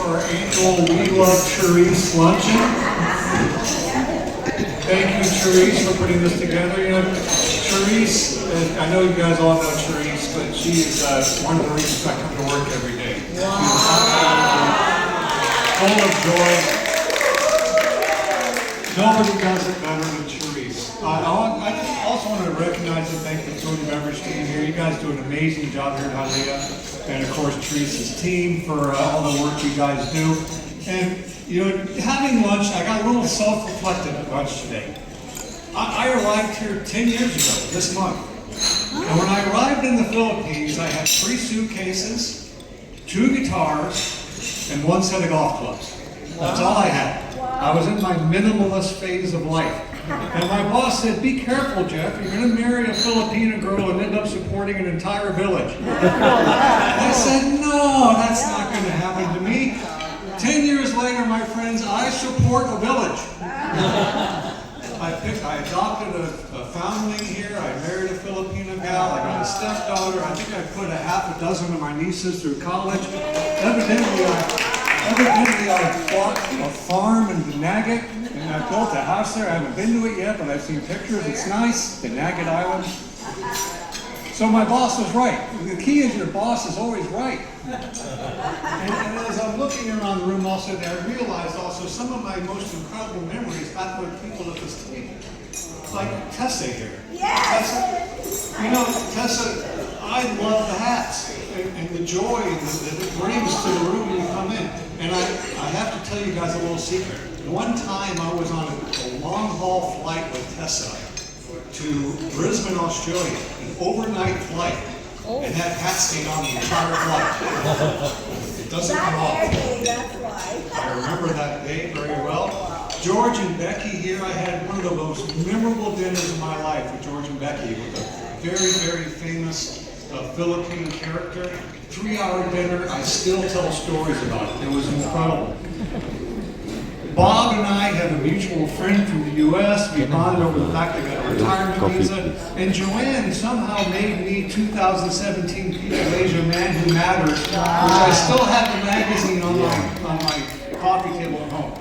for our annual We Love Therese luncheon. Thank you, Therese, for putting this together. You know, Therese, I know you guys all know Therese, but she is one of the reasons I come to work every day. Full of joy. Nobody does it better than Therese. I also want to recognize and thank the food and beverage team here. You guys do an amazing job here at Hialeah. And of course, Therese's team for all the work you guys do. And you know, having lunch, I got a little self-reflective at lunch today. I arrived here 10 years ago, this month. And when I arrived in the Philippines, I had 3 suitcases, 2 guitars, and 1 set of golf clubs. That's all I had. I was in my minimalist phase of life. And my boss said, be careful, Geoff, you're going to marry a Filipina girl and end up supporting an entire village. I said, no, that's not going to happen to me. 10 years later, my friends, I support a village. I adopted a foundling here. I married a Filipina gal. I got a stepdaughter. I think I put a half a dozen of my nieces through college. Evidently, I bought a farm in Dinagat, and I built a house there. I haven't been to it yet, but I've seen pictures. It's nice, Dinagat Island. So my boss was right. The key is your boss is always right. And as I'm looking around the room also, I realized also some of my most incredible memories got with people at this table. Like Tessa here. Yes! Tessa, you know, Tessa, I love the hats and the joy that it brings to the room when you come in. And I have to tell you guys a little secret. One time I was on a long haul flight with Tessa to Brisbane, Australia, an overnight flight, and that hat stayed on the entire flight. It doesn't come off. That's why. I remember that day very well. George and Becky here, I had one of the most memorable dinners of my life with George and Becky, with a very, very famous Philippine character. 3-hour dinner, I still tell stories about it. It was incredible. Bob and I have a mutual friend from the U.S. We bonded over the fact they got a retirement visa. And Joanne somehow made me 2017 People Asia Man Who Matters, which I still have the magazine on my coffee table at home.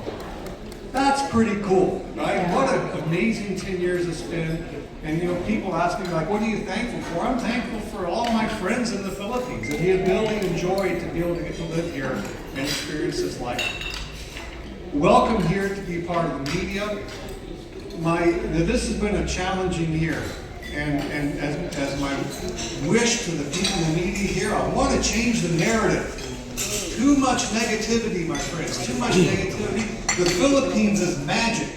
That's pretty cool, right? What an amazing 10 years it's been. And you know, people ask me like, what are you thankful for? I'm thankful for all my friends in the Philippines and the ability and joy to be able to get to live here and experience this life. Welcome here to be part of the media. This has been a challenging year, and as my wish to the people in the media here, I want to change the narrative. Too much negativity, my friends, too much negativity. The Philippines is magic.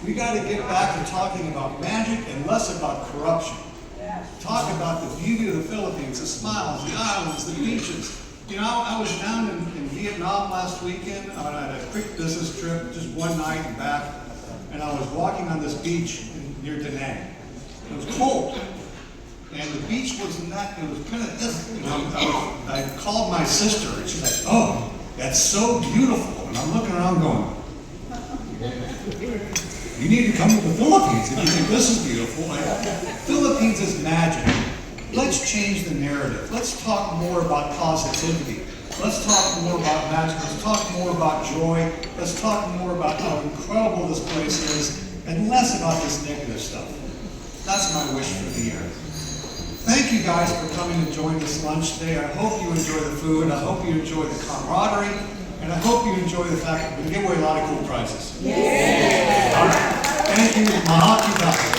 We got to get back to talking about magic and less about corruption. Talk about the beauty of the Philippines, the smiles, the islands, the beaches. You know, I was down in Vietnam last weekend on a quick business trip, just one night and back, and I was walking on this beach near Da Nang. It was cold, and the beach wasn't that, it was kind of this, you know, I called my sister, and she's like, oh, that's so beautiful, and I'm looking around going, you need to come to the Philippines if you think this is beautiful. Philippines is magic. Let's change the narrative. Let's talk more about positivity. Let's talk more about magic. Let's talk more about joy. Let's talk more about how incredible this place is and less about this negative stuff. That's my wish for the year. Thank you guys for coming to join this lunch today. I hope you enjoy the food. I hope you enjoy the camaraderie. And I hope you enjoy the fact that we give away a lot of cool prizes. Yeah. All right. Thank you. Mahalo.